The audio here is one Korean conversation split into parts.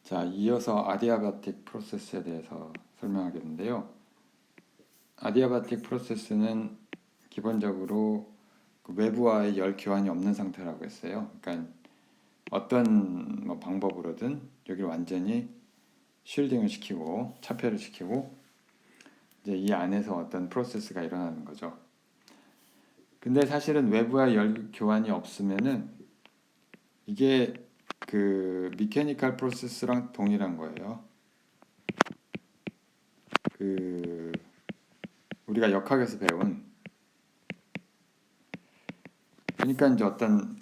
자, 이어서 아디아바틱 프로세스에 대해서 설명하겠는데요. 아디아바틱 프로세스는 기본적으로 그 외부와의 열 교환이 없는 상태라고 했어요. 그러니까 어떤 방법으로든 여기를 완전히 쉴딩을 시키고 차폐를 시키고 이제 이 안에서 어떤 프로세스가 일어나는 거죠. 근데 사실은 외부와 열 교환이 없으면은 이게 그 미케니컬 프로세스랑 동일한 거예요. 그 우리가 역학에서 배운, 그러니까 이제 어떤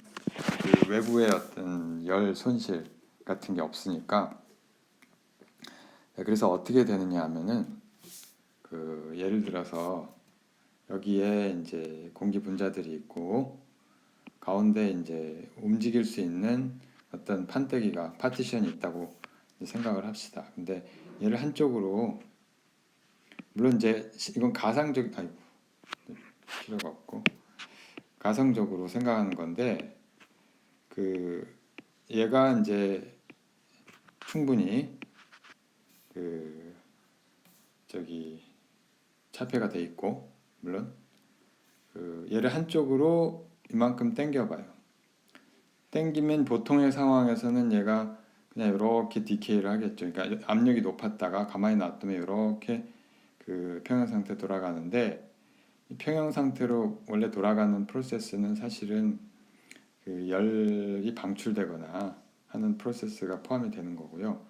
그 외부의 어떤 열 손실 같은 게 없으니까, 그래서 어떻게 되느냐 하면은 그 예를 들어서 여기에 이제 공기 분자들이 있고 가운데 이제 움직일 수 있는 어떤 판때기가 파티션이 있다고 생각을 합시다. 근데 얘를 한쪽으로, 물론 이제 이건 필요가 없고 가상적으로 생각하는 건데, 그 얘가 이제 충분히 그 저기 차폐가 돼 있고, 물론 그 얘를 한쪽으로 이만큼 당겨봐요. 당기면 보통의 상황에서는 얘가 그냥 이렇게 디케이를 하겠죠. 그러니까 압력이 높았다가 가만히 놔두면 이렇게 그 평형 상태 돌아가는데, 이 평형 상태로 원래 돌아가는 프로세스는 사실은 그 열이 방출되거나 하는 프로세스가 포함이 되는 거고요.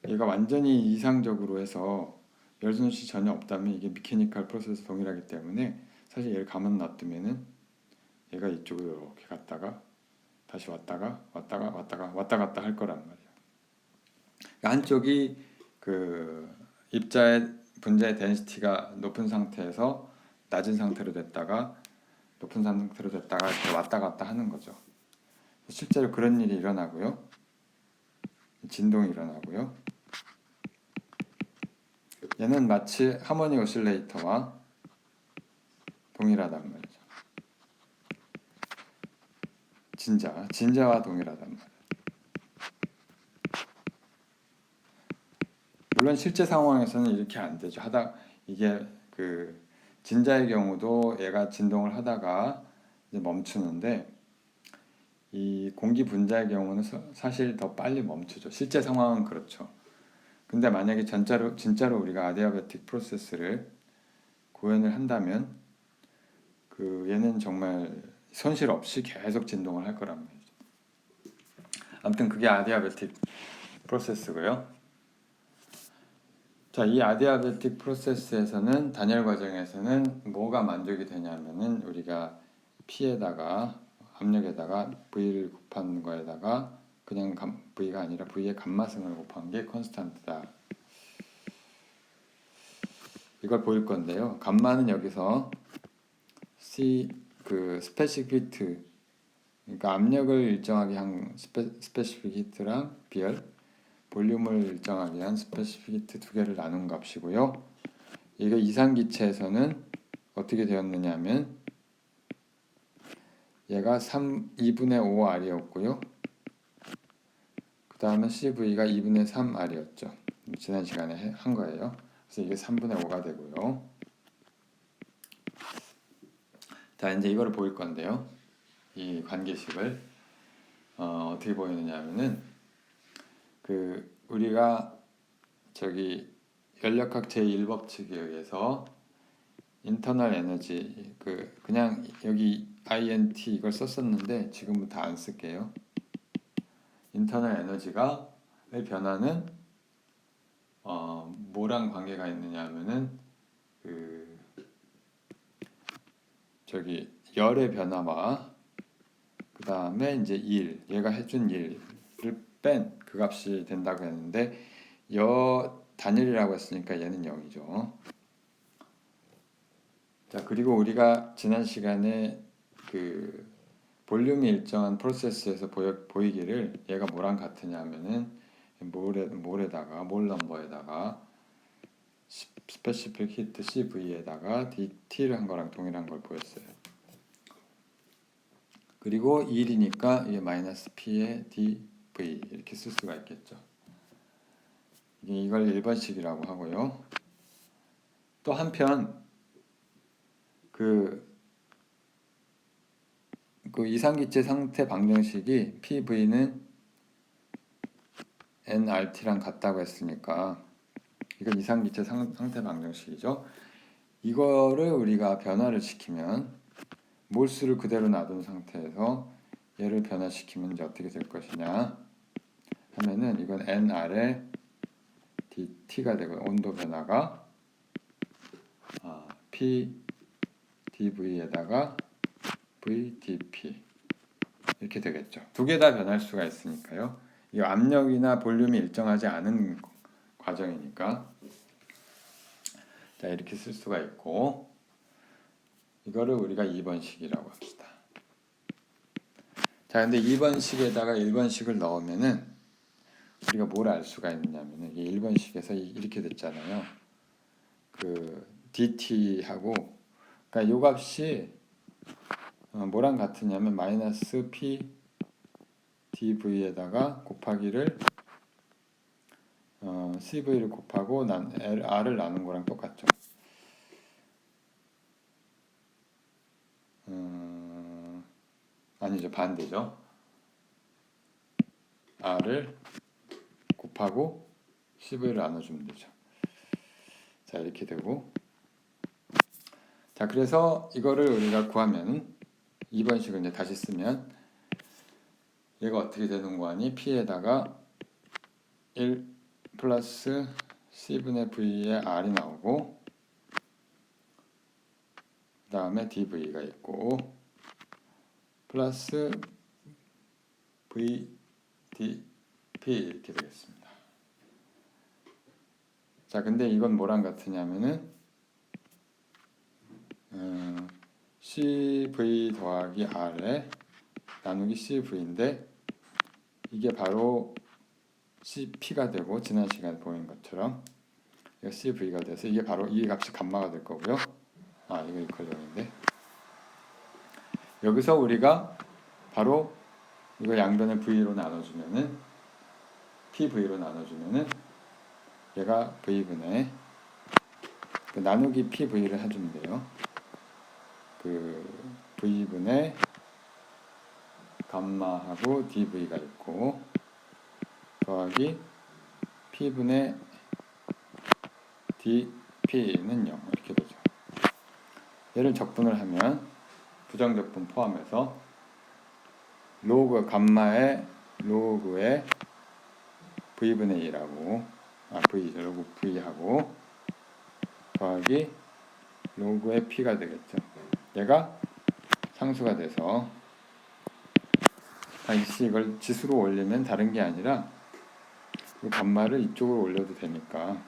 얘가 완전히 이상적으로 해서 열 손실이 전혀 없다면 이게 미케니컬 프로세스 동일하기 때문에 사실 얘를 가만 놔두면은 얘가 이쪽으로 이렇게 갔다가 다시 왔다 갔다 할 거란 말이에요. 한쪽이 그 입자의 분자의 덴시티가 높은 상태에서 낮은 상태로 됐다가 높은 상태로 됐다가 이렇게 왔다 갔다 하는 거죠. 실제로 그런 일이 일어나고요. 진동이 일어나고요. 얘는 마치 하모닉 오실레이터와 동일하단 말이죠. 진자와 동일하단 말이에요. 물론 실제 상황에서는 이렇게 안 되죠. 이게 그 진자의 경우도 얘가 진동을 하다가 이제 멈추는데, 이 공기 분자의 경우는 사실 더 빨리 멈추죠. 실제 상황은 그렇죠. 근데 만약에 진짜로 우리가 아디아베틱 프로세스를 구현을 한다면 그 얘는 정말 손실 없이 계속 진동을 할 거란 말이죠. 아무튼 그게 아디아베틱 프로세스고요. 자, 이 아디아베틱 프로세스에서는 단열 과정에서는 뭐가 만족이 되냐면은 우리가 P에다가 압력에다가 V를 곱한 거에다가 그냥 V가 아니라 V의 감마승을 곱한 게 콘스탄트다. 이걸 보일 건데요. 감마는 여기서 스페시픽 히트, 그러니까 압력을 일정하게 한 스페시픽 히트랑 비열, 볼륨을 일정하게 한 스페시픽 히트 두 개를 나눈 값이고요. 이게 이상기체에서는 어떻게 되었느냐 하면 얘가 2분의 5R이었고요. 그 다음에 CV가 2분의 3R이었죠. 지난 시간에 한 거예요. 그래서 이게 3분의 5가 되고요. 자, 이제 이거를 보일 건데요. 이 관계식을 어떻게 보이느냐 하면은 우리가 저기 연력학 제1법칙에 의해서 인터널 에너지, 그냥 여기 INT 이걸 썼었는데 지금부터 안 쓸게요. 인터널 에너지가의 변화는 뭐랑 관계가 있느냐 하면은 저기 열의 변화와 그 다음에 이제 얘가 해준 일을 뺀 그 값이 된다고 했는데, 단일이라고 했으니까 얘는 0이죠. 자, 그리고 우리가 지난 시간에 그 볼륨이 일정한 프로세스에서 보이기를 얘가 뭐랑 같으냐 하면은 몰 넘버에다가 스페시픽 히트 CV에다가 DT를 한 거랑 동일한 걸 보였어요. 그리고 1이니까 이게 마이너스 P의 DV 이렇게 쓸 수가 있겠죠. 이걸 1번식이라고 하고요. 또 한편 그 이상기체 상태 방정식이 PV는 nRT랑 같다고 했으니까 이건 이상기체 상태 방정식이죠. 이거를 우리가 변화를 시키면 몰수를 그대로 놔둔 상태에서 얘를 변화시키면 이제 어떻게 될 것이냐 하면은 이건 nR의 dT가 되고 온도 변화가 P dV에다가 V dP 이렇게 되겠죠. 두 개 다 변할 수가 있으니까요. 이 압력이나 볼륨이 일정하지 않은 과정이니까 자 이렇게 쓸 수가 있고 이거를 우리가 2번식이라고 합시다. 자 근데 2번식에다가 1번식을 넣으면은 우리가 뭘 알 수가 있느냐면은 이게 1번식에서 이렇게 됐잖아요. 그 dt하고 그러니까 요 값이 뭐랑 같으냐면 마이너스 p dv에다가 곱하기를 cv를 곱하고 r을 나눈 거랑 똑같죠. 아니죠, 반대죠. r을 곱하고 cv를 나눠주면 되죠. 자 이렇게 되고 자 그래서 이거를 우리가 구하면 2번식을 이제 다시 쓰면 얘가 어떻게 되는 거 아니? p에다가 1 플러스 c분의 v의 r이 나오고 그 다음에 dv가 있고 플러스 v dp 이렇게 되겠습니다. 자 근데 이건 뭐랑 같으냐면은 cv 더하기 r에 나누기 cv인데 이게 바로 cp가 되고 지난 시간에 보인 것처럼 cv가 돼서 이게 바로 이 값이 감마가 될 거고요. 이거 이퀄형인데 여기서 우리가 바로 이거 양변을 v로 나눠주면은 pv로 나눠주면은 얘가 v분의 그 나누기 pv를 해주면 돼요. 그 v분의 감마하고 dv가 있고 더하기 p분의 dp는 0 이렇게 되죠. 얘를 적분을 하면 부정적분 포함해서 로그 감마의 로그의 v분의 2라고 로그 v하고 더하기 로그의 p가 되겠죠. 얘가 상수가 돼서 다시 이걸 지수로 올리면 다른 게 아니라 이 감마를 이쪽으로 올려도 되니까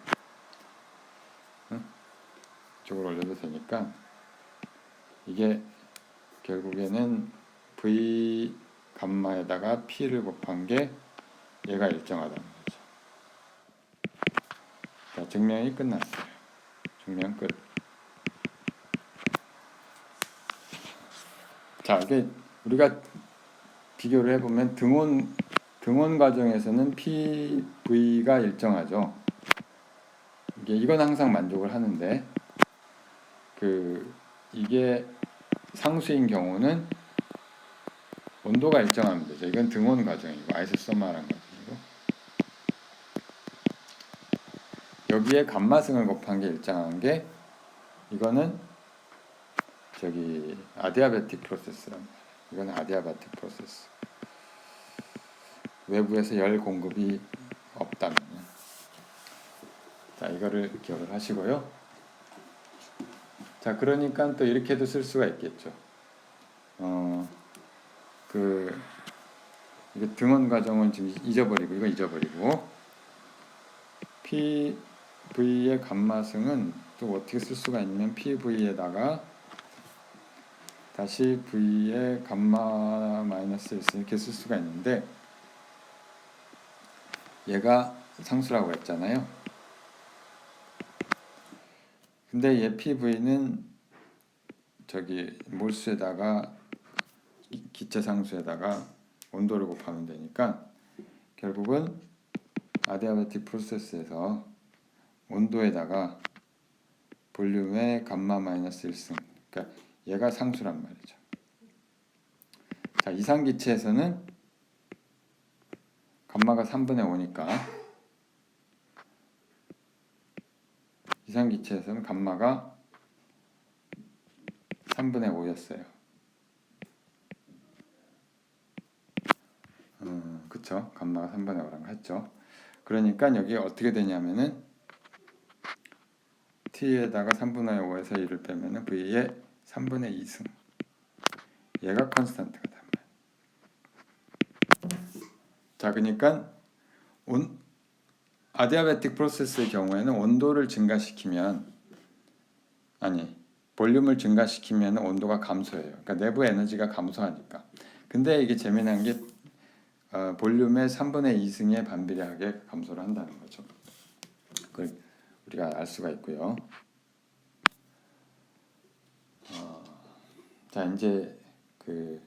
이쪽으로 올려도 되니까 이게 결국에는 v 감마에다가 p를 곱한 게 얘가 일정하다는 거죠. 자, 증명이 끝났어요. 증명 끝. 자, 이게 우리가 비교를 해보면 등원 과정에서는 PV가 일정하죠. 이건 항상 만족을 하는데 이게 상수인 경우는 온도가 일정하면 되죠. 이건 등원 과정이고 아이소서마란 과정이고 여기에 감마승을 곱한 게 일정한 게 이거는 아디아베틱 프로세스란 말이에요. 이건 아디아바틱 프로세스. 외부에서 열 공급이 없다면 자 이거를 기억을 하시고요. 자 그러니까 또 이렇게도 쓸 수가 있겠죠. 이게 등원 과정은 지금 잊어버리고 이거 잊어버리고 PV의 감마승은 또 어떻게 쓸 수가 있냐면 PV에다가 다시 V의 감마 마이너스 1 이렇게 쓸 수가 있는데 얘가 상수라고 했잖아요. 근데 얘 PV는 몰수에다가 기체 상수에다가 온도를 곱하면 되니까 결국은 아디아바틱 프로세스에서 온도에다가 볼륨의 감마 마이너스 1승, 그러니까 얘가 상수란 말이죠. 자, 이상기체에서는 감마가 3분의 5니까 이상기체에서는 감마가 3분의 5였어요. 그쵸? 감마가 3분의 5라고 했죠. 그러니까 여기 어떻게 되냐면은 t에다가 3분의 5에서 1을 빼면은 v의 3분의 2승, 얘가 컨스탄트가 단 말이에요. 자, 그러니까 아디아베틱 프로세스의 경우에는 온도를 증가시키면, 아니 볼륨을 증가시키면 온도가 감소해요. 그러니까 내부 에너지가 감소하니까. 근데 이게 재미난 게 볼륨의 3분의 2승에 반비례하게 감소를 한다는 거죠. 그걸 우리가 알 수가 있고요. 자, 이제 그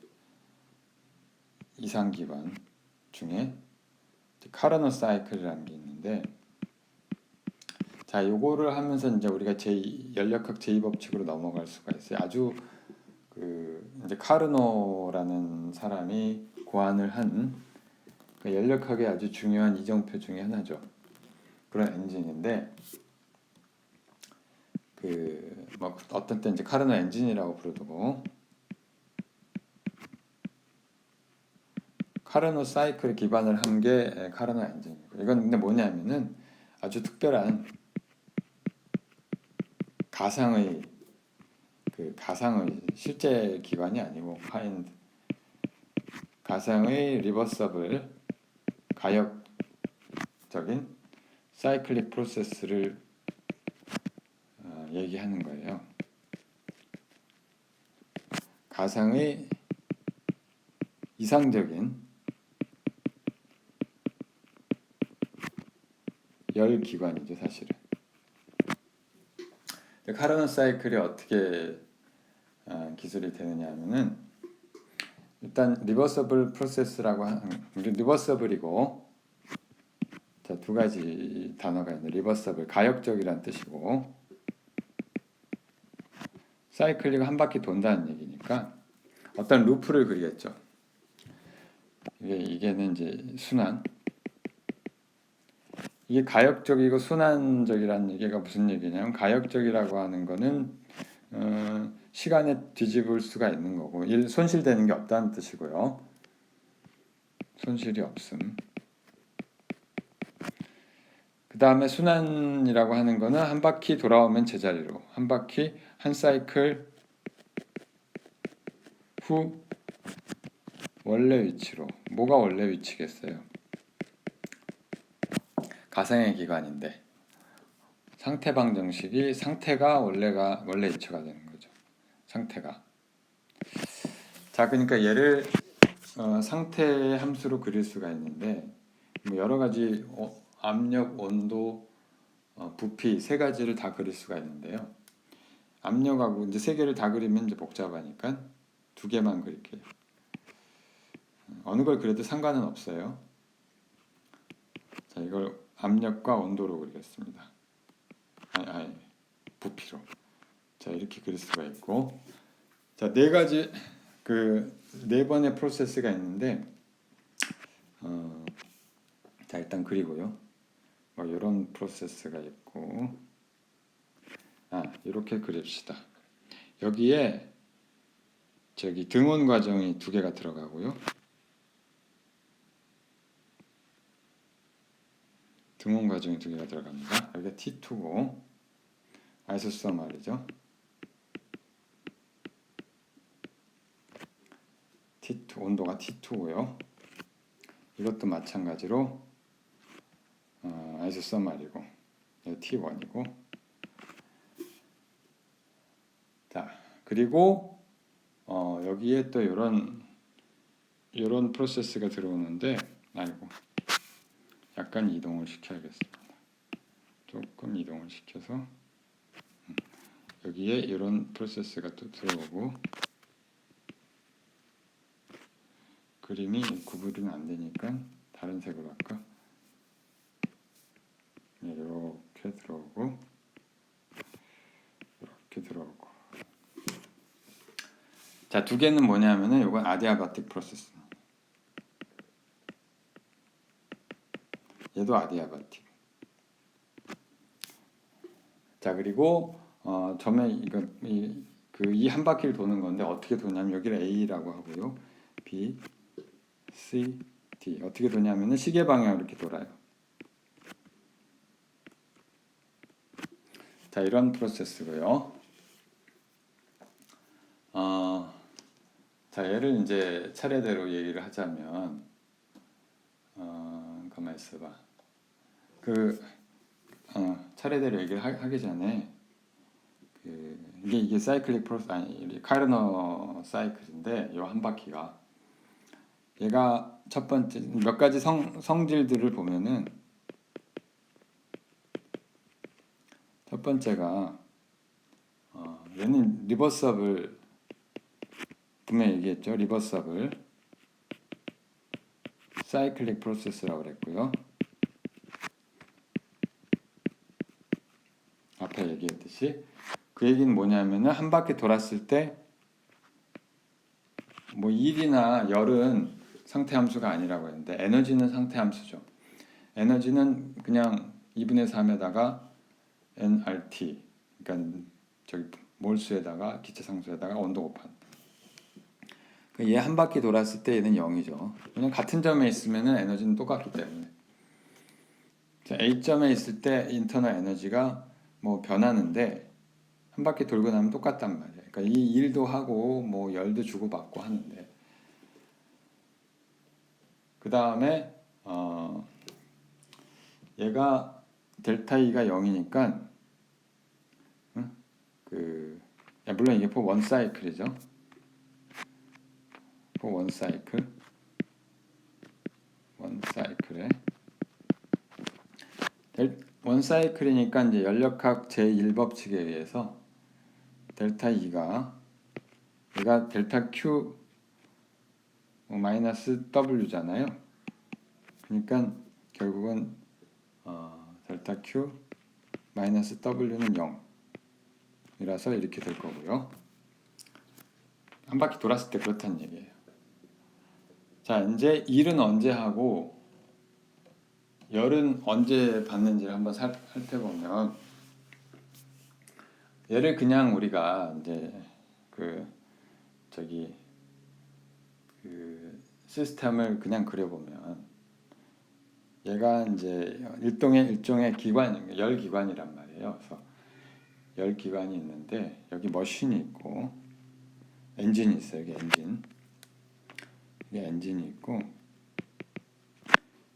이상기관 중에 카르노 사이클이라는 게 있는데, 자, 요거를 하면서 이제 우리가 연력학 제2법칙으로 넘어갈 수가 있어요. 아주 이제 카르노라는 사람이 고안을 한 연력학의 아주 중요한 이정표 중에 하나죠. 그런 엔진인데, 뭐 어떤 때 이제 카르노 엔진이라고 부르고, 카르노 사이클에 기반을 한 게 카르노 엔진이고, 이건 근데 뭐냐면은 아주 특별한 가상의 실제 기관이 아니고 가상의 리버서블 가역적인 사이클릭 프로세스를 얘기하는 거예요. 가상의 이상적인 열 기관이죠, 사실은. 카르노 사이클이 어떻게 기술이 되느냐 하면은, 일단 리버서블 프로세스라고 리버서블이고, 자, 두 가지 단어가 있는데, 리버서블 가역적이라는 뜻이고, 사이클링 한 바퀴 돈다는 얘기니까 어떤 루프를 그리겠죠. 이게는 이제 순환. 이게 가역적이고 순환적이라는 얘기가 무슨 얘기냐면, 가역적이라고 하는 거는 시간에 뒤집을 수가 있는 거고, 손실되는 게 없다는 뜻이고요. 손실이 없음. 그 다음에 순환이라고 하는 거는 한 바퀴 돌아오면 제자리로, 한 바퀴 한 사이클 후 원래 위치로. 뭐가 원래 위치겠어요? 가상의 기관인데 상태 방정식이 상태가 원래 위치가 되는 거죠. 상태가. 자, 그러니까 얘를 상태 함수로 그릴 수가 있는데, 뭐 여러 가지 압력, 온도, 부피 세 가지를 다 그릴 수가 있는데요. 압력하고 이제 세 개를 다 그리면 이제 복잡하니까 두 개만 그릴게요. 어느 걸 그려도 상관은 없어요. 자, 이걸 압력과 온도로 그리겠습니다. 부피로. 자, 이렇게 그릴 수가 있고, 자, 네 가지 네 번의 프로세스가 있는데, 자, 일단 그리고요. 뭐 이런 프로세스가 있고, 이렇게 그립시다. 여기에 등원 과정이 두 개가 들어가고요. 등원 과정이 두 개가 들어갑니다. 여기가 T2고, 아이소스 말이죠. T2, 온도가 T2고요. 이것도 마찬가지로 아이소스 말이고, T1이고. 자, 그리고 여기에 또 이런 프로세스가 들어오는데, 약간 이동을 시켜야겠습니다. 조금 이동을 시켜서 여기에 이런 프로세스가 또 들어오고, 그림이 구분이 안 되니까 다른 색으로 할까? 들어오고 이렇게 들어오고. 자, 두 개는 뭐냐면은 이건 아디아바틱 프로세스. 얘도 아디아바틱. 자, 그리고 점에 이 한 바퀴를 도는 건데 어떻게 도냐면 여기를 A라고 하고요. B, C, D. 어떻게 도냐면은 시계 방향으로 이렇게 돌아요. 자, 이런 프로세스고요. 자, 얘를 이제 차례대로 얘기를 하자면, 가만 있어봐. 차례대로 얘기를 하기 전에, 이게 사이클릭 프로세스, 아니, 카르너 사이클인데, 요 한 바퀴가. 얘가 첫 번째, 몇 가지 성질들을 보면은, 첫 번째가, 얘는 리버서블, 분명히 얘기했죠. 리버서블 사이클릭 프로세스라고 그랬고요. 앞에 얘기했듯이 그 얘기는 뭐냐면은 한 바퀴 돌았을 때 뭐 일이나 열은 상태 함수가 아니라고 했는데 에너지는 상태 함수죠. 에너지는 그냥 2분의 3에다가 nRT, 그러니까 저기 몰수에다가 기체 상수에다가 온도 곱한. 얘 한 바퀴 돌았을 때 얘는 0이죠. 그냥 같은 점에 있으면은 에너지는 똑같기 때문에. 자, A점에 있을 때 인터널 에너지가 뭐 변하는데 한 바퀴 돌고 나면 똑같단 말이에요. 그러니까 이 일도 하고 뭐 열도 주고받고 하는데 그 다음에 얘가 델타 E가 0이니까 물론 이게 for one cycle이죠. for one cycle에 원 사이클이니까 이제 연력학 제1법칙에 의해서 델타 E가 얘가 델타 Q 마이너스 W잖아요. 그러니까 결국은 델타 Q 마이너스 W는 0이라서 이렇게 될 거고요. 한 바퀴 돌았을 때 그렇다는 얘기예요. 자, 이제 일은 언제 하고 열은 언제 받는지를 한번 살펴보면 얘를 그냥 우리가 이제 시스템을 그냥 그려보면 얘가 이제 일종의 기관, 열기관이란 말이에요. 그래서 열기관이 있는데 여기 머신이 있고 엔진이 있어요. 여기 엔진. 여기 엔진이 있고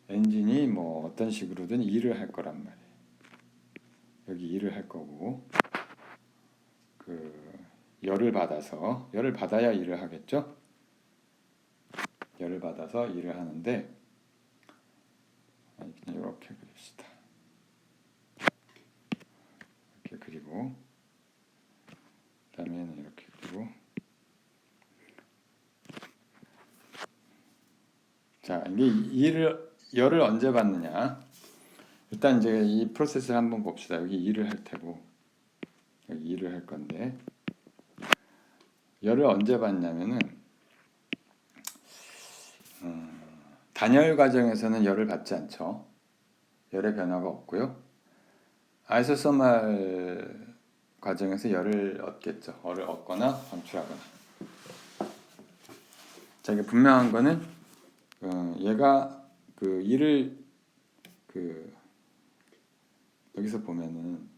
엔진이 뭐 어떤 식으로든 일을 할 거란 말이에요. 여기 일을 할 거고 열을 받아야 일을 하겠죠. 열을 받아서 일을 하는데 그냥 이렇게 그립시다. 이렇게 그리고 그다음에는 이렇게 그리고 자, 이게 열을 언제 받느냐? 일단 이제 이 프로세스를 한번 봅시다. 여기 일을 할 테고 여기 일을 할 건데 열을 언제 받냐면은 단열 과정에서는 열을 받지 않죠. 열의 변화가 없고요. 아이소서말 과정에서 열을 얻겠죠. 열을 얻거나 방출하거나. 자, 이게 분명한 거는 얘가 일을 여기서 보면은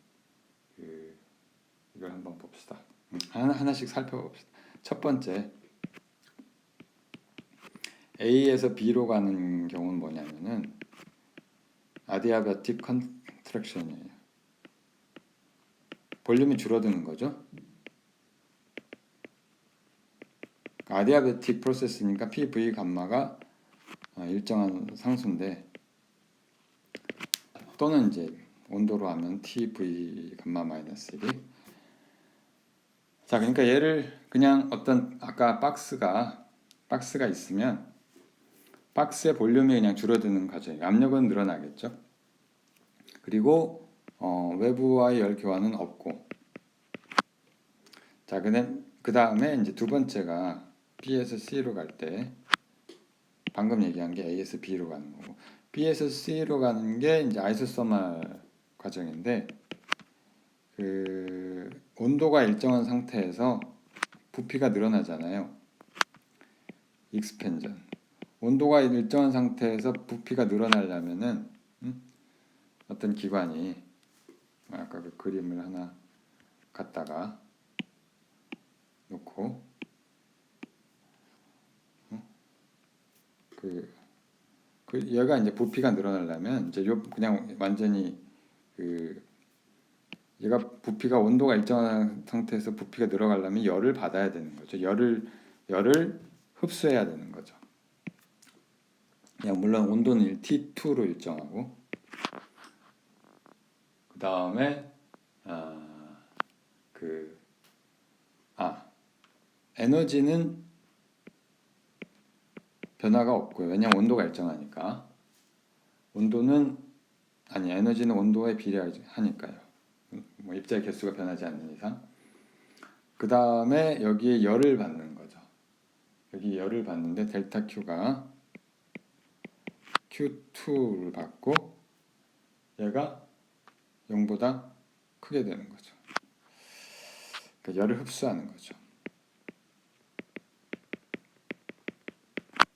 이걸 한번 봅시다. 하나씩 살펴봅시다. 첫 번째 A에서 B로 가는 경우는 뭐냐면은 아디아바틱 컨트랙션이에요. 볼륨이 줄어드는 거죠. 아디아바틱 프로세스니까 PV 감마가 일정한 상수인데 또는 이제 온도로 하면 TV 감마 마이너스 1이 자, 그러니까 얘를 그냥 어떤 아까 박스가 있으면 박스의 볼륨이 그냥 줄어드는 과정이에요. 압력은 늘어나겠죠. 그리고 외부와의 열 교환은 없고. 자, 그 다음에 이제 두 번째가 B에서 C로 갈 때 방금 얘기한 게 A에서 B로 가는 거고, B에서 C로 가는 게 이제 아이소서멀 과정인데, 그 온도가 일정한 상태에서 부피가 늘어나잖아요. 익스펜전. 온도가 일정한 상태에서 부피가 늘어나려면은 어떤 기관이, 아까 그 그림을 하나 갖다가 놓고 얘가 이제 부피가 늘어나려면 이제 그냥 완전히 얘가 부피가 온도가 일정한 상태에서 부피가 늘어가려면 열을 받아야 되는 거죠. 열을 흡수해야 되는 거죠. 그냥 물론 온도는 T2로 일정하고, 그 다음에 에너지는 변화가 없고요. 왜냐하면 온도가 일정하니까. 에너지는 온도에 비례하니까요. 뭐 입자의 개수가 변하지 않는 이상. 그 다음에 여기에 열을 받는 거죠. 여기 열을 받는데 델타 Q가 Q2를 받고 얘가 0보다 크게 되는 거죠. 그러니까 열을 흡수하는 거죠.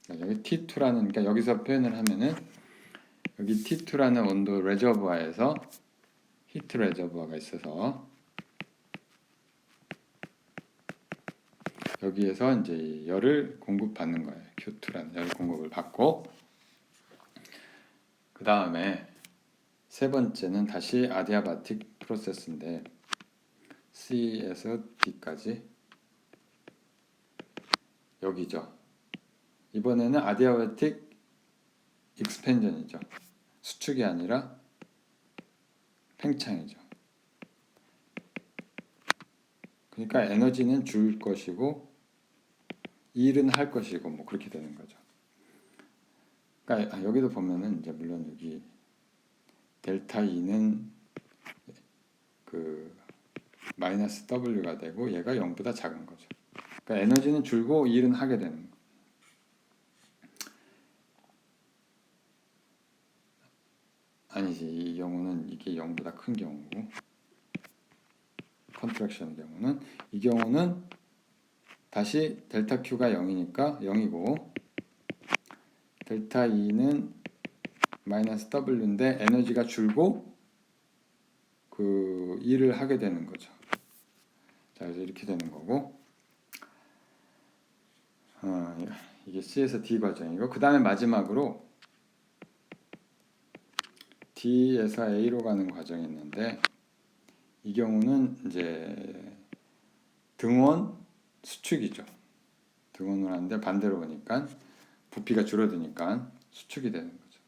여기 T2라는, 그러니까 여기서 표현을 하면은 여기 T2라는 온도 레저부아에서 히트 레저부아가 있어서 여기에서 이제 열을 공급받는 거예요. Q2라는 열 공급을 받고, 그 다음에 세 번째는 다시 아디아바틱 프로세스인데 C에서 D까지 여기죠. 이번에는 아디아바틱 익스펜전이죠. 수축이 아니라 팽창이죠. 그러니까 에너지는 줄 것이고 일은 할 것이고 뭐 그렇게 되는 거죠. 그러니까 여기도 보면은 이제 물론 여기 델타 E는 그 마이너스 W가 되고 얘가 0보다 작은 거죠. 그러니까 에너지는 줄고 일은 하게 되는 거예요. 아니지, 이 경우는 이게 0보다 큰 경우고, 컨트랙션 경우는, 이 경우는 다시 델타 Q가 0이니까 0이고 델타 E는 마이너스 W인데 에너지가 줄고 그 일을 하게 되는 거죠. 자, 그래서 이렇게 되는 거고, 이게 C에서 D 과정이고, 그 다음에 마지막으로 D에서 A로 가는 과정이 있는데, 이 경우는 이제 등원 수축이죠. 등원을 하는데 반대로 보니까 부피가 줄어드니까 수축이 되는 거죠.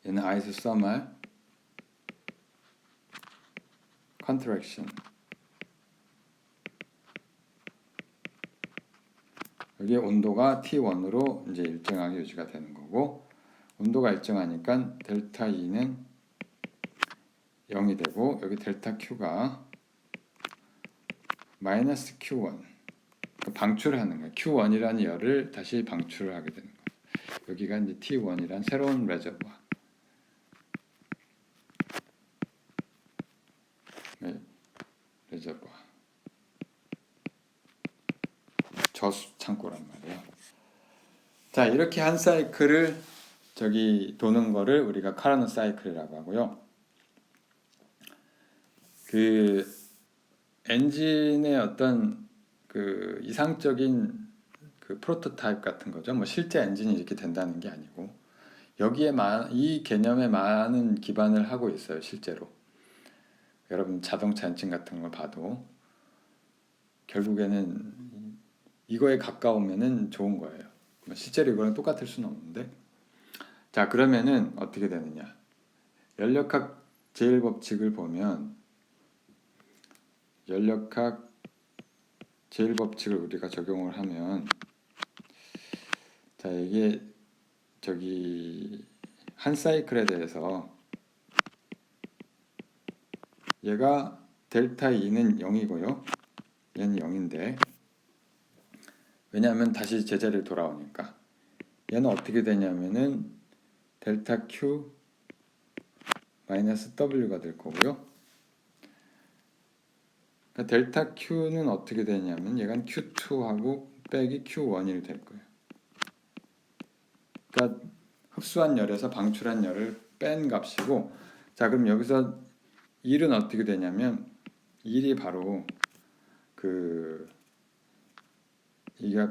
얘는 아이소서멀 컨트랙션. 여기 온도가 T1으로 이제 일정하게 유지가 되는 거고, 온도가 일정하니까 델타 E는 0이 되고 여기 델타 Q가 마이너스 Q1, 방출하는 거예요. Q1이라는 열을 다시 방출을 하게 되는 거예요. 여기가 이제 T1이란 새로운 레저부아. 네, 레저부아. 저수 창고란 말이에요. 자, 이렇게 한 사이클을 도는 거를 우리가 카르노 사이클이라고 하고요. 그 엔진의 어떤 그 이상적인 그 프로토타입 같은 거죠. 뭐 실제 엔진이 이렇게 된다는 게 아니고 여기에 이 개념에 많은 기반을 하고 있어요. 실제로 여러분 자동차 엔진 같은 걸 봐도 결국에는 이거에 가까우면은 좋은 거예요. 실제로 이거랑 똑같을 수는 없는데, 자, 그러면은 어떻게 되느냐? 연력학 제1법칙을 보면 연력학 제1법칙을 우리가 적용을 하면, 자, 이게 한 사이클에 대해서 얘가 델타 E는 0이고요. 얘는 0인데 왜냐하면 다시 제자리로 돌아오니까 얘는 어떻게 되냐면은 델타 Q 마이너스 W가 될 거고요. 그러니까 델타 Q는 어떻게 되냐면 얘가 Q2하고 빼기 Q1이 될 거예요. 그러니까 흡수한 열에서 방출한 열을 뺀 값이고, 자 그럼 여기서 1은 어떻게 되냐면 1이 바로 이게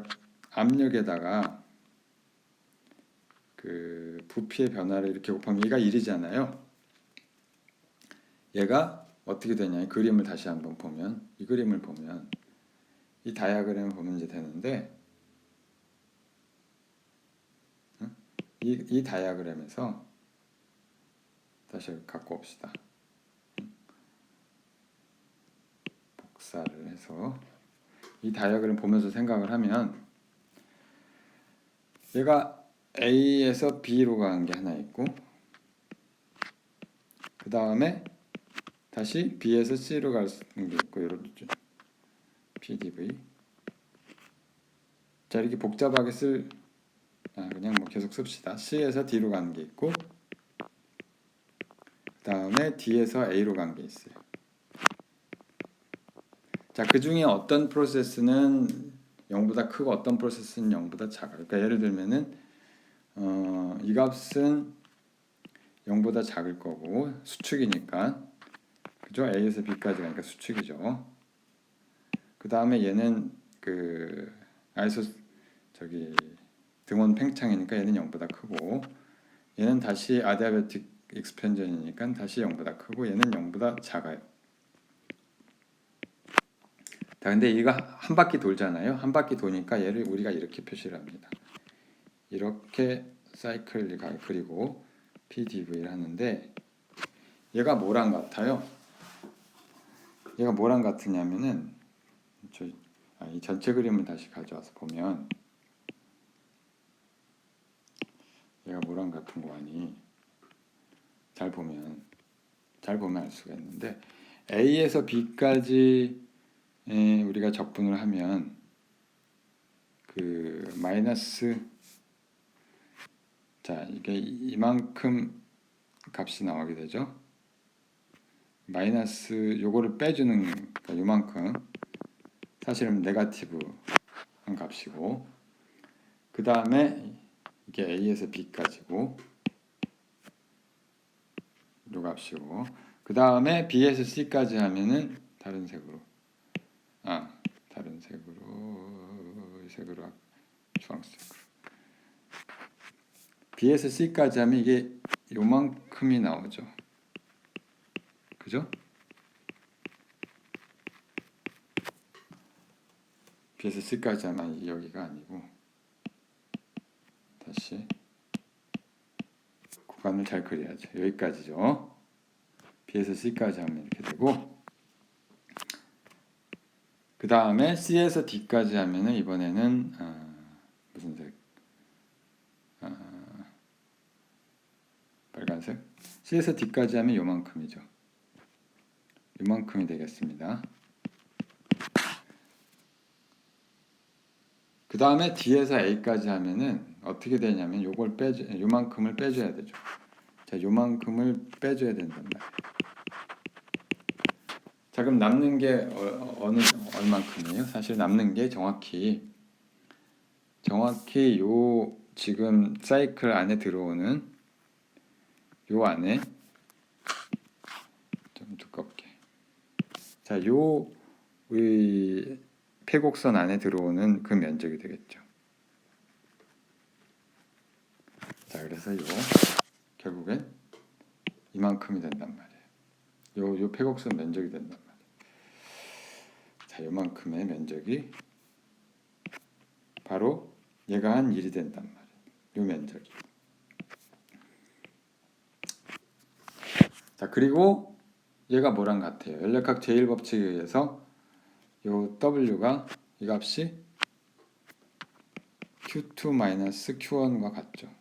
압력에다가 부피의 변화를 이렇게 곱하면 얘가 1이잖아요. 얘가 어떻게 되냐, 이 그림을 다시 한번 보면, 이 그림을 보면 이 다이아그램을 보면 이제 되는데, 이 다이아그램에서 다시 갖고 옵시다. 복사를 해서 이 다이아그램 보면서 생각을 하면 얘가 A에서 B로 가는 게 하나 있고, 그 다음에 다시 B에서 C로 가는 게 있고, 이렇게 PDV. 자 이렇게 복잡하게 그냥 뭐 계속 씁시다. C에서 D로 가는 게 있고, 그 다음에 D에서 A로 가는 게 있어요. 자, 그 중에 어떤 프로세스는 0보다 크고 어떤 프로세스는 0보다 작아요. 그러니까 예를 들면은 이 값은 0보다 작을 거고 수축이니까, 그죠? A에서 B까지 가니까 수축이죠. 그 다음에 얘는 등원 팽창이니까 얘는 0보다 크고, 얘는 다시 아디아베틱 익스펜전이니까 다시 0보다 크고, 얘는 0보다 작아요. 자, 근데 얘가 한 바퀴 돌잖아요. 한 바퀴 도니까 얘를 우리가 이렇게 표시를 합니다. 이렇게 사이클을 그리고 PDV를 하는데, 얘가 뭐랑 같아요? 얘가 뭐랑 같으냐면은 이 전체 그림을 다시 가져와서 보면 얘가 뭐랑 같은 거 아니? 잘 보면 알 수가 있는데, A에서 B까지 우리가 적분을 하면 마이너스, 자 이게 이만큼 값이 나오게 되죠. 마이너스 요거를 빼주는, 그러니까 요만큼 사실은 네거티브한 값이고, 그 다음에 이게 A에서 B까지고 요 값이고, 그 다음에 B에서 C까지 하면은 다른 색으로 주황색으로 B에서 C까지 하면 이게 요만큼이 나오죠. 그죠? B에서 C까지 하면 여기가 아니고, 다시 구간을 잘 그려야죠. 여기까지죠. B에서 C까지 하면 이렇게 되고, 그 다음에 C에서 D까지 하면은 이번에는 무슨 색? 빨간색. C에서 D까지 하면 요만큼이죠. 요만큼이 되겠습니다. 그 다음에 D에서 A까지 하면은 어떻게 되냐면 요만큼을 빼줘야 되죠. 자, 요만큼을 빼줘야 된단 말이에요. 자, 그럼 남는 게 얼만큼이에요? 사실 남는 게 정확히 요 지금 사이클 안에 들어오는 요 안에 좀 두껍게, 자, 요 폐곡선 안에 들어오는 그 면적이 되겠죠. 자, 그래서 결국엔 이만큼이 된단 말이에요. 요 폐곡선 면적이 된단 말이에요. 자, 요만큼의 면적이 바로 얘가 한 1이 된단 말이에요. 요 면적이. 자, 그리고 얘가 뭐랑 같아요? 연력학 제1법칙에 의해서 요 W가 이 값이 Q2-Q1과 같죠.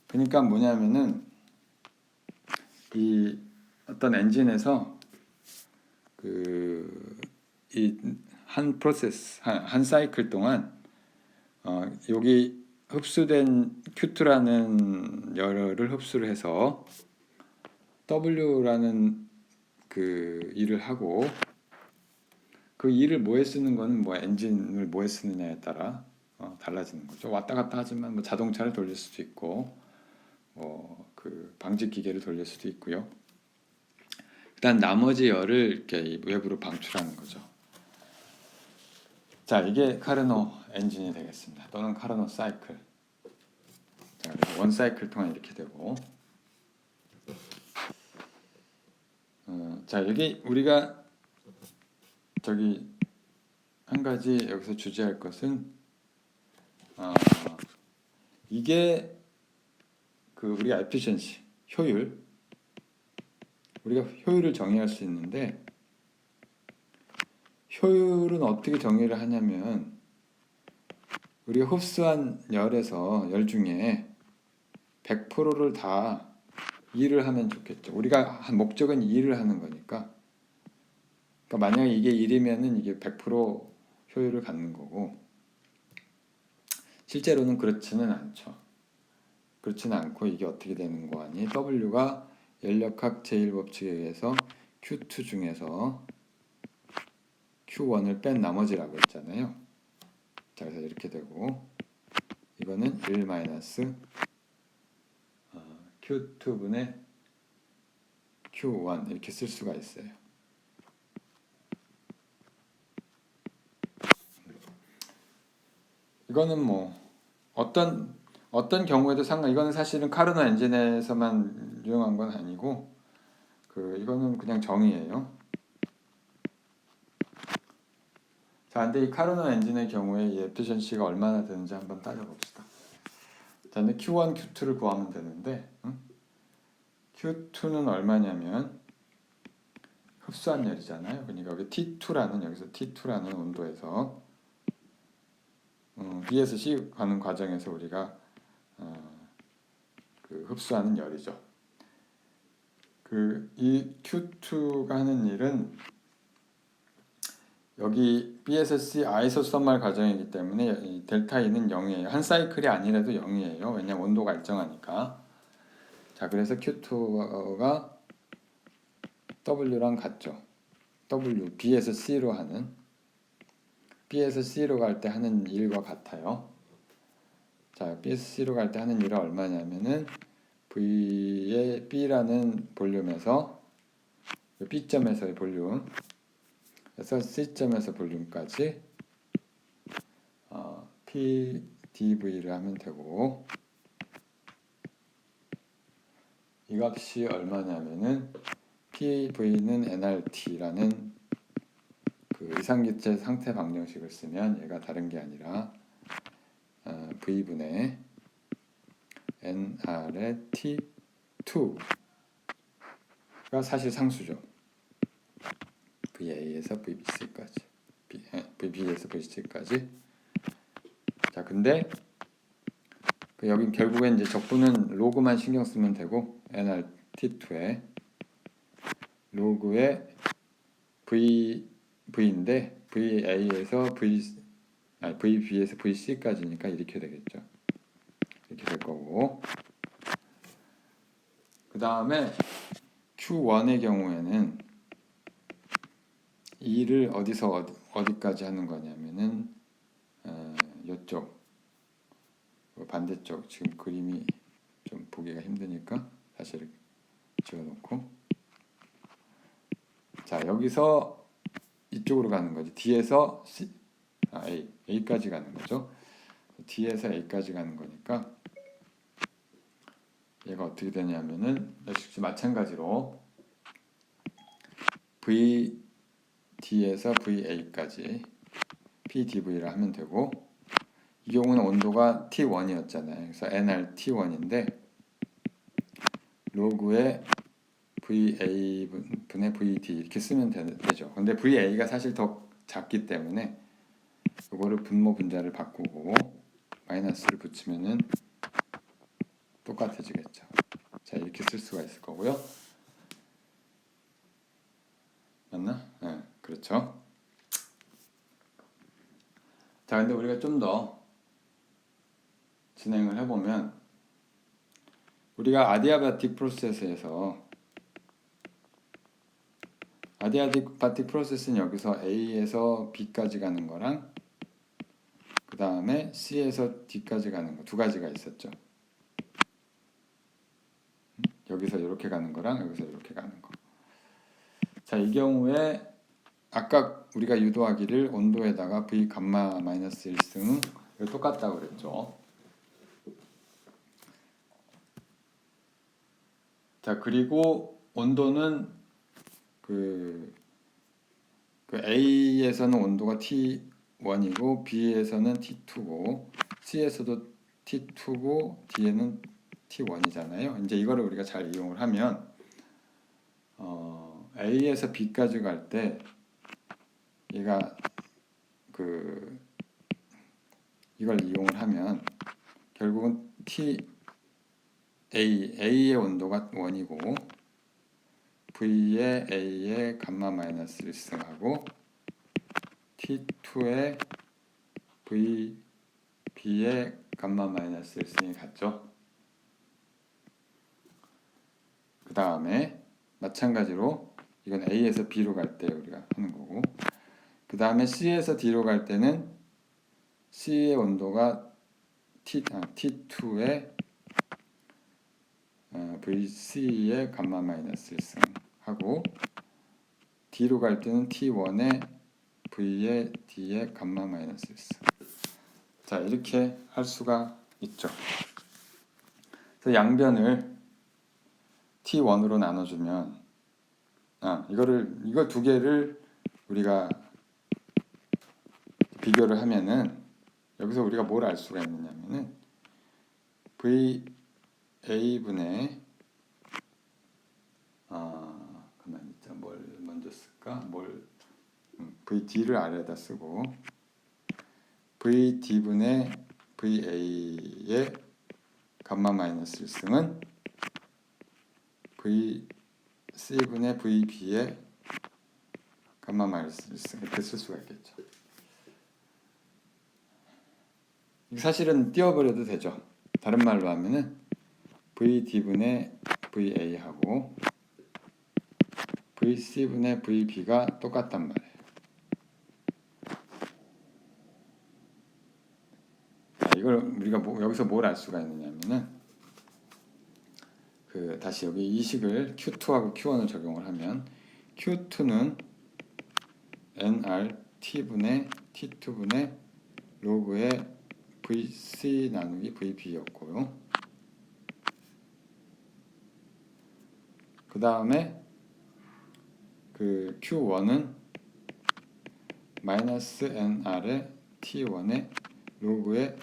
그러니까 뭐냐면은 이 어떤 엔진에서 그 이 한 프로세스 한 사이클 동안 여기 흡수된 Q2라는 열을 흡수를 해서 W라는 그 일을 하고 그 일을 뭐에 쓰는 거는 뭐 엔진을 뭐에 쓰느냐에 따라 달라지는 거죠. 왔다 갔다 하지만 뭐 자동차를 돌릴 수도 있고 뭐 그 방직 기계를 돌릴 수도 있고요. 일단 나머지 열을 이렇게 외부로 방출하는 거죠. 자, 이게 카르노 엔진이 되겠습니다. 또는 카르노 사이클. 자, 그래서 원 사이클 동안 이렇게 되고, 자, 여기 우리가 저기 한 가지 여기서 주제할 것은 이게 그 우리가 efficiency 효율, 우리가 효율을 정의할 수 있는데 효율은 어떻게 정의를 하냐면 우리가 흡수한 열 중에 100%를 다 일을 하면 좋겠죠. 우리가 한 목적은 일을 하는 거니까. 그러니까 만약에 이게 1이면은 이게 100% 효율을 갖는 거고 실제로는 그렇지는 않죠. 그렇지는 않고 이게 어떻게 되는 거 아니? W가 연력학 제1법칙에 의해서 Q2 중에서 Q1을 뺀 나머지라고 했잖아요. 자, 그래서 이렇게 되고 이거는 1 마이너스 Q2분의 Q1 이렇게 쓸 수가 있어요. 이거는 뭐 어떤 경우에도 이거는 사실은 카르노 엔진에서만 유용한 건 아니고 이거는 그냥 정의예요. 자, 근데 이 카르노 엔진의 경우에 이 에피션시가 얼마나 되는지 한번 따져봅시다. 자, 근데 Q1, Q2를 구하면 되는데 Q2는 얼마냐면 흡수한 열이잖아요. 그러니까 여기 여기서 T2라는 온도에서 B에서 C 가는 과정에서 우리가 그 흡수하는 열이죠. 이 Q2가 하는 일은 여기 B에서 C 아이소서멀 과정이기 때문에 이 델타 E는 0이에요. 한 사이클이 아니라도 0이에요. 왜냐하면 온도가 일정하니까. 자, 그래서 Q2가 W랑 같죠. B에서 C로 하는 B에서 C로 갈 때 하는 일과 같아요. 자, B에서 C로 갈 때 하는 일은 얼마냐면은 V의 B라는 볼륨에서 B점에서의 볼륨 그래서 C점에서 볼륨까지 PdV를 하면 되고 이 값이 얼마냐면은 PV는 nRT라는 그 이상기체 상태 방정식을 쓰면 얘가 다른 게 아니라 V분의 nR의 T2가 사실 상수죠. VA에서 VBC까지 VB에서 VC까지. 자, 근데 여긴 결국엔 이제 적분은 로그만 신경 쓰면 되고 nRT2에 로그의 V인데 VA에서 VB에서 VC까지니까 이렇게 되겠죠. 이렇게 될 거고 그 다음에 Q1의 경우에는 이를 어디서 어디까지 하는 거냐면은 이쪽 반대쪽 지금 그림이 좀 보기가 힘드니까 다시 이렇게 지워놓고 자, 여기서 이쪽으로 가는 거지. D에서 A까지 가는 거죠. D에서 A까지 가는 거니까 얘가 어떻게 되냐면은 역시 마찬가지로 D에서 VA까지 PdV를 하면 되고 이 경우는 온도가 T1이었잖아요. 그래서 nRT1인데 로그의 VA 분의 VD 이렇게 쓰면 되죠. 근데 VA가 사실 더 작기 때문에 이거를 분모 분자를 바꾸고 마이너스를 붙이면은 똑같아지겠죠. 자, 이렇게 쓸 수가 있을 거고요. 맞나? 네. 자, 근데 우리가 좀 더 진행을 해보면 우리가 아디아바틱 프로세스에서 아디아바틱 프로세스는 여기서 A에서 B까지 가는 거랑 그 다음에 C에서 D까지 가는 거 두 가지가 있었죠. 여기서 이렇게 가는 거랑 여기서 이렇게 가는 거. 자, 이 경우에 아까 우리가 유도하기를 온도에다가 V 감마 마이너스 1승 똑같다고 그랬죠. 자, 그리고 온도는 그 A에서는 온도가 T1이고 B에서는 T2고 C에서도 T2고 D에는 T1이잖아요. 이제 이거를 우리가 잘 이용을 하면 A에서 B까지 갈 때 얘가 이걸 이용을 하면 결국은 A의 온도가 1이고 V의 A의 감마 마이너스 1승하고 T2의 B의 감마 마이너스 1승이 같죠. 그 다음에 마찬가지로 이건 A에서 B로 갈 때 우리가 하는 거고 그 다음에 C에서 D로 갈 때는 C의 온도가 T2의 VC의 감마 마이너스 1승 하고 D로 갈 때는 T1의 V의 D의 감마 마이너스 1승. 자, 이렇게 할 수가 있죠. 그래서 양변을 T1으로 나눠주면 이거 두 개를 우리가 비교를 하면은 여기서 우리가 뭘 알 수가 있느냐면은 VA분의 가만히 있자. 뭘 먼저 쓸까? VD를 아래에다 쓰고 VD분의 VA의 감마 마이너스 1승은 VC분의 VB의 감마 마이너스 1승 이렇게 쓸 수가 있겠죠. 사실은 띄워버려도 되죠. 다른 말로 하면은 VD분의 VA하고 VC분의 VB가 똑같단 말이에요. 자, 이걸 우리가 여기서 뭘 알 수가 있느냐면은 다시 여기 이 식을 Q2하고 Q1을 적용을 하면 Q2는 nRT분의 T2분의 로그의 VC 나누기 VB였고요. 그 다음에 Q1은 마이너스 nR의 T1의 로그의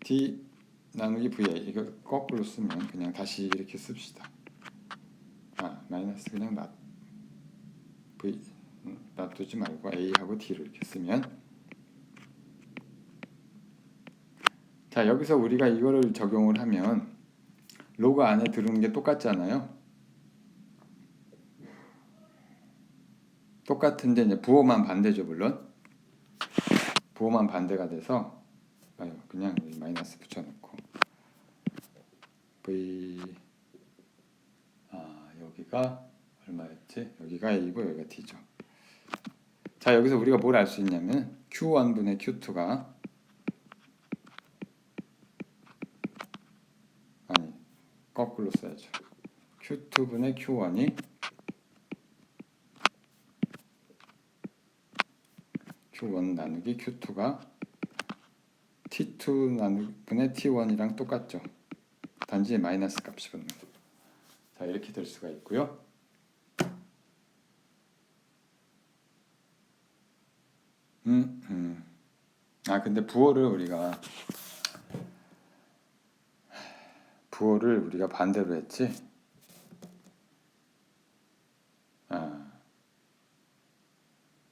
D 나누기 VA 이거 거꾸로 쓰면 그냥 다시 이렇게 씁시다. 마이너스 그냥 놔두지 말고 A하고 D를 이렇게 쓰면 자, 여기서 우리가 이거를 적용을 하면 로그 안에 들어오는 게 똑같잖아요. 똑같은데 이제 부호만 반대죠. 물론 부호만 반대가 돼서 그냥 마이너스 붙여놓고 여기가 얼마였지? 여기가 A고 여기가 D죠. 자, 여기서 우리가 뭘 알 수 있냐면 Q1분의 Q2가 거꾸로 써야죠. Q2분의 Q1이 Q1 나누기 Q2가 T2 나누분의 T1이랑 똑같죠. 단지 마이너스 값이 붙는 거. 자, 이렇게 될 수가 있고요. 근데 부호를 우리가 반대로 했지.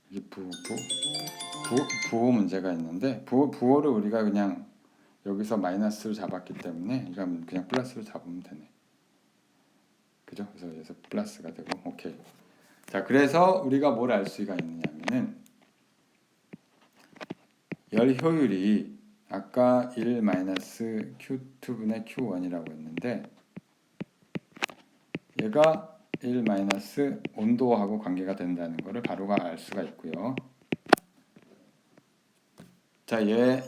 이게 부호 문제가 있는데 부호를 우리가 그냥 여기서 마이너스로 잡았기 때문에 이건 그냥 플러스로 잡으면 되네. 그죠? 그래서 여기서 플러스가 되고 오케이. 자, 그래서 우리가 뭘 알 수가 있느냐면은 열 효율이 아까 1 마이너스 Q2분의 Q1이라고 했는데 얘가 1 마이너스 온도하고 관계가 된다는 것을 바로 알 수가 있고요. 자,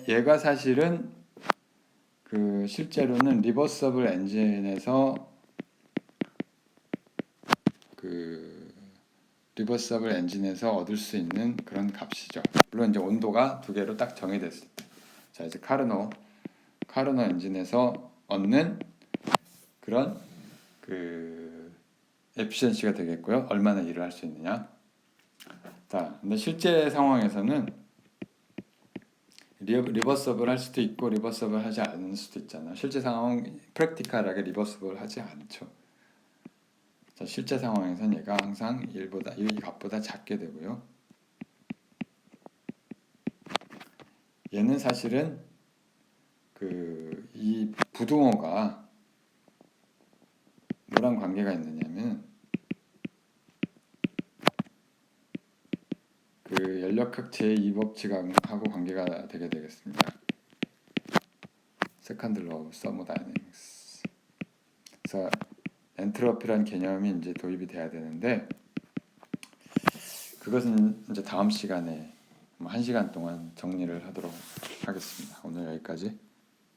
얘가 사실은 그 실제로는 리버서블 엔진에서 얻을 수 있는 그런 값이죠. 물론 이제 온도가 두 개로 딱 정해졌을 때. 자, 이제 카르노 엔진에서 얻는 그런 그 에피션시가 되겠고요. 얼마나 일을 할 수 있느냐. 자, 근데 실제 상황에서는 리버서블 할 수도 있고 리버서블 하지 않을 수도 있잖아. 실제 상황 프랙티컬하게 리버서블 하지 않죠. 자, 실제 상황에서는 얘가 항상 이 값보다 작게 되고요. 얘는 사실은 이 부등호가 뭐랑 관계가 있느냐면 그 연력학 제2법칙하고 관계가 되게 되겠습니다. 세컨드 로우 서모다이내믹스. 그래서 엔트로피란 개념이 이제 도입이 돼야 되는데 그것은 이제 다음 시간에 1시간 동안 정리를 하도록 하겠습니다. 오늘 여기까지.